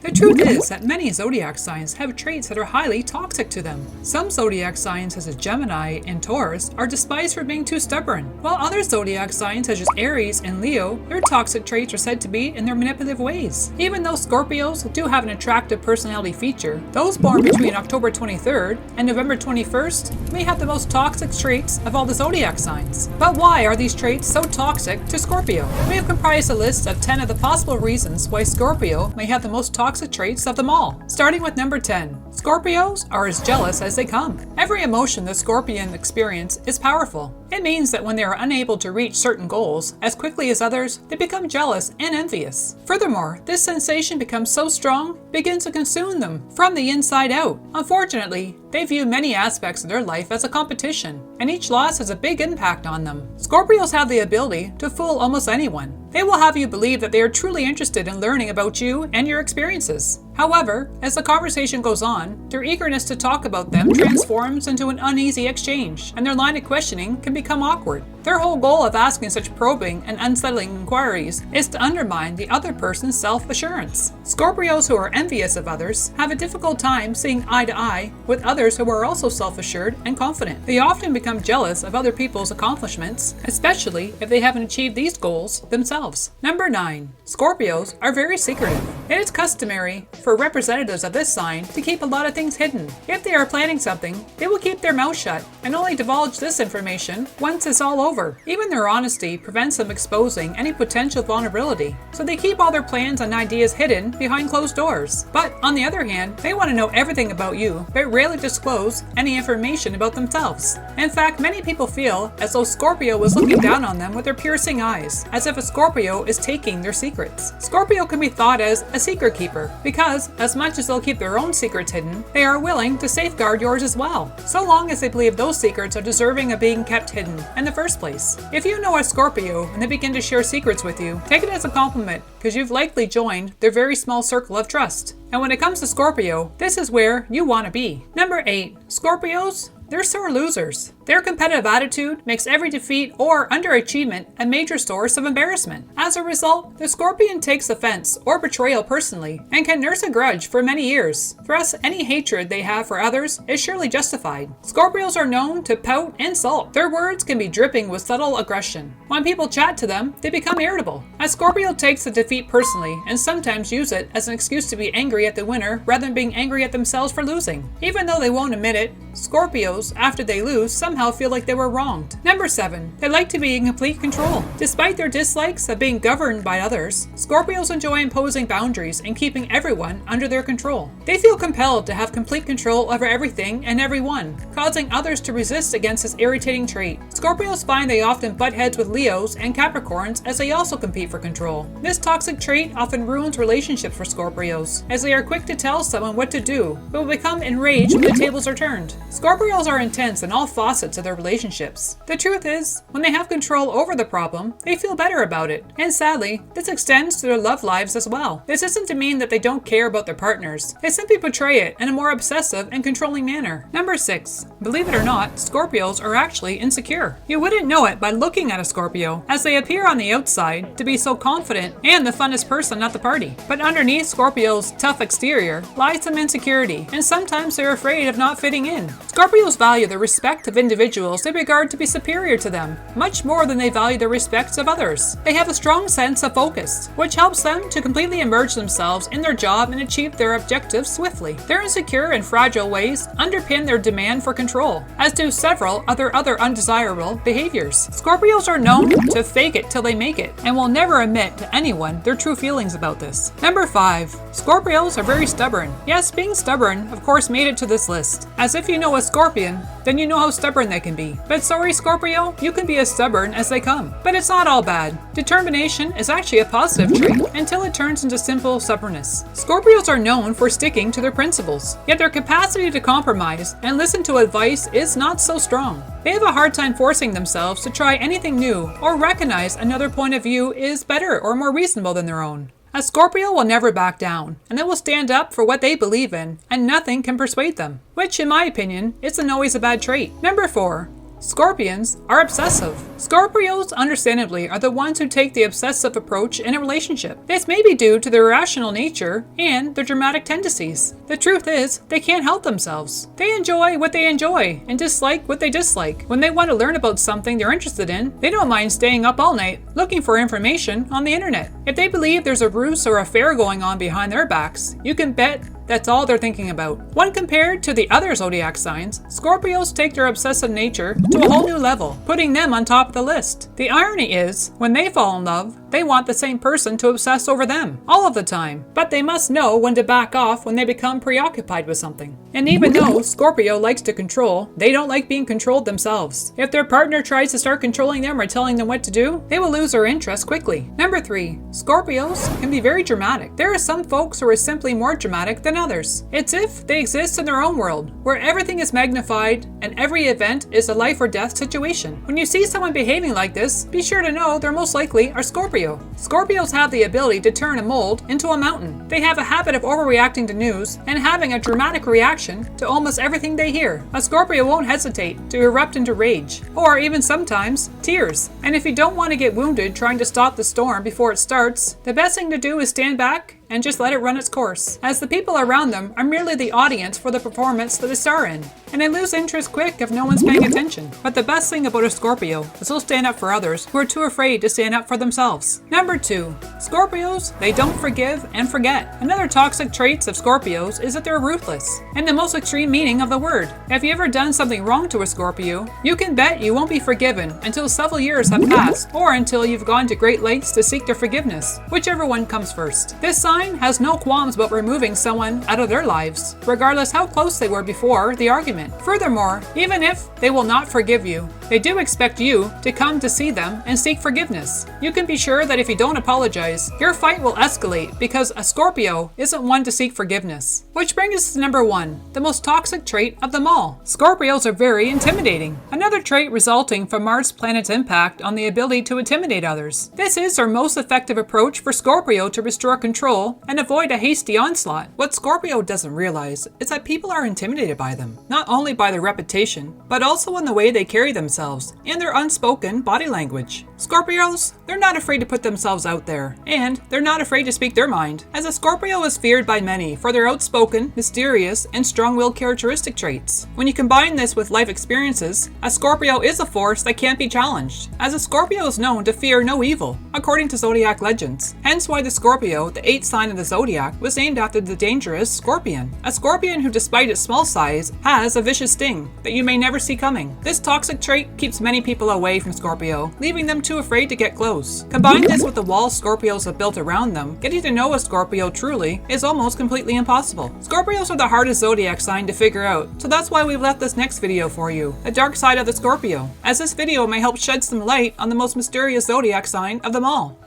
The truth is that many zodiac signs have traits that are highly toxic to them. Some zodiac signs, such as Gemini and Taurus, are despised for being too stubborn, while other zodiac signs, such as Aries and Leo, their toxic traits are said to be in their manipulative ways. Even though Scorpios do have an attractive personality feature, those born between October 23rd and November 21st may have the most toxic traits of all the zodiac signs. But why are these traits so toxic to Scorpio? We have comprised a list of 10 of the possible reasons why Scorpio may have the most toxic traits of them all. Starting with number 10. Scorpios are as jealous as they come. Every emotion the Scorpion experience is powerful. It means that when they are unable to reach certain goals as quickly as others, they become jealous and envious. Furthermore, this sensation becomes so strong, it begins to consume them from the inside out. Unfortunately, they view many aspects of their life as a competition, and each loss has a big impact on them. Scorpios have the ability to fool almost anyone. They will have you believe that they are truly interested in learning about you and your experiences. However, as the conversation goes on, their eagerness to talk about them transforms into an uneasy exchange, and their line of questioning can become awkward. Their whole goal of asking such probing and unsettling inquiries is to undermine the other person's self-assurance. Scorpios who are envious of others have a difficult time seeing eye to eye with others who are also self-assured and confident. They often become jealous of other people's accomplishments, especially if they haven't achieved these goals themselves. Number 9. Scorpios are very secretive. It is customary for representatives of this sign to keep a lot of things hidden. If they are planning something, they will keep their mouth shut and only divulge this information once it's all over. Even their honesty prevents them exposing any potential vulnerability, so they keep all their plans and ideas hidden behind closed doors. But on the other hand, they want to know everything about you, but rarely disclose any information about themselves. In fact, many people feel as though Scorpio was looking down on them with their piercing eyes, as if a Scorpio is taking their secrets. Scorpio can be thought as a secret keeper, because as much as they'll keep their own secrets hidden, they are willing to safeguard yours as well, so long as they believe those secrets are deserving of being kept hidden in the first place. If you know a Scorpio and they begin to share secrets with you, take it as a compliment, because you've likely joined their very small circle of trust. And when it comes to Scorpio, this is where you want to be. Number 8. Scorpios, they're sore losers. Their competitive attitude makes every defeat or underachievement a major source of embarrassment. As a result, the Scorpion takes offense or betrayal personally and can nurse a grudge for many years. Thus, any hatred they have for others is surely justified. Scorpios are known to pout and sulk. Their words can be dripping with subtle aggression. When people chat to them, they become irritable. A Scorpio takes the defeat personally and sometimes use it as an excuse to be angry at the winner rather than being angry at themselves for losing. Even though they won't admit it, Scorpios, after they lose, somehow feel like they were wronged. Number 7. They like to be in complete control. Despite their dislikes of being governed by others, Scorpios enjoy imposing boundaries and keeping everyone under their control. They feel compelled to have complete control over everything and everyone, causing others to resist against this irritating trait. Scorpios find they often butt heads with Leos and Capricorns as they also compete for control. This toxic trait often ruins relationships for Scorpios, as they are quick to tell someone what to do, but will become enraged when the tables are turned. Scorpios are intense in all facets of their relationships. The truth is, when they have control over the problem, they feel better about it. And sadly, this extends to their love lives as well. This isn't to mean that they don't care about their partners. They simply portray it in a more obsessive and controlling manner. Number 6. Believe it or not, Scorpios are actually insecure. You wouldn't know it by looking at a Scorpio, as they appear on the outside to be so confident and the funnest person at the party. But underneath Scorpio's tough exterior lies some insecurity, and sometimes they're afraid of not fitting in. Scorpios value the respect of individuals they regard to be superior to them, much more than they value the respect of others. They have a strong sense of focus, which helps them to completely immerse themselves in their job and achieve their objectives swiftly. Their insecure and fragile ways underpin their demand for control, as do several other undesirable behaviors. Scorpios are known to fake it till they make it, and will never admit to anyone their true feelings about this. Number 5. Scorpios are very stubborn. Yes, being stubborn, of course, made it to this list. As if you know a Scorpion, then you know how stubborn they can be. But sorry, Scorpio, you can be as stubborn as they come. But it's not all bad. Determination is actually a positive trait until it turns into simple stubbornness. Scorpios are known for sticking to their principles, yet their capacity to compromise and listen to advice is not so strong. They have a hard time forcing themselves to try anything new or recognize another point of view is better or more reasonable than their own. A Scorpio will never back down, and they will stand up for what they believe in, and nothing can persuade them, which in my opinion isn't always a bad trait. Number 4. Scorpions are obsessive. Scorpios, understandably, are the ones who take the obsessive approach in a relationship. This may be due to their irrational nature and their dramatic tendencies. The truth is, they can't help themselves. They enjoy what they enjoy and dislike what they dislike. When they want to learn about something they're interested in, they don't mind staying up all night looking for information on the internet. If they believe there's a ruse or affair going on behind their backs, you can bet that's all they're thinking about. When compared to the other zodiac signs, Scorpios take their obsessive nature to a whole new level, putting them on top of the list. The irony is, when they fall in love, they want the same person to obsess over them all of the time, but they must know when to back off when they become preoccupied with something. And even though Scorpio likes to control, they don't like being controlled themselves. If their partner tries to start controlling them or telling them what to do, they will lose their interest quickly. Number 3. Scorpios can be very dramatic. There are some folks who are simply more dramatic than others. It's if they exist in their own world, where everything is magnified and every event is a life or death situation. When you see someone behaving like this, be sure to know they're most likely are Scorpio. Scorpios have the ability to turn a mold into a mountain. They have a habit of overreacting to news and having a dramatic reaction to almost everything they hear. A Scorpio won't hesitate to erupt into rage, or even sometimes tears. And if you don't want to get wounded trying to stop the storm before it starts, the best thing to do is stand back and just let it run its course, as the people around them are merely the audience for the performance that they star in, and they lose interest quick if no one's paying attention. But the best thing about a Scorpio is they'll stand up for others who are too afraid to stand up for themselves. Number 2. Scorpios, they don't forgive and forget. Another toxic trait of Scorpios is that they're ruthless, in the most extreme meaning of the word. If you've ever done something wrong to a Scorpio, you can bet you won't be forgiven until several years have passed, or until you've gone to great lengths to seek their forgiveness, whichever one comes first. This sign has no qualms about removing someone out of their lives, regardless how close they were before the argument. Furthermore, even if they will not forgive you, they do expect you to come to see them and seek forgiveness. You can be sure that if you don't apologize, your fight will escalate because a Scorpio isn't one to seek forgiveness. Which brings us to number 1, the most toxic trait of them all. Scorpios are very intimidating. Another trait resulting from Mars planet's impact on the ability to intimidate others. This is our most effective approach for Scorpio to restore control and avoid a hasty onslaught. What Scorpio doesn't realize is that people are intimidated by them, not only by their reputation, but also in the way they carry themselves and their unspoken body language. Scorpios, they're not afraid to put themselves out there, and they're not afraid to speak their mind, as a Scorpio is feared by many for their outspoken, mysterious, and strong-willed characteristic traits. When you combine this with life experiences, a Scorpio is a force that can't be challenged, as a Scorpio is known to fear no evil, according to zodiac legends. Hence why the Scorpio, the 8th sign of the zodiac, was named after the dangerous scorpion. A scorpion who, despite its small size, has a vicious sting that you may never see coming. This toxic trait keeps many people away from Scorpio, leaving them too afraid to get close. Combine this with the walls Scorpios have built around them, getting to know a Scorpio truly is almost completely impossible. Scorpios are the hardest zodiac sign to figure out, so that's why we've left this next video for you, the dark side of the Scorpio, as this video may help shed some light on the most mysterious zodiac sign of them all.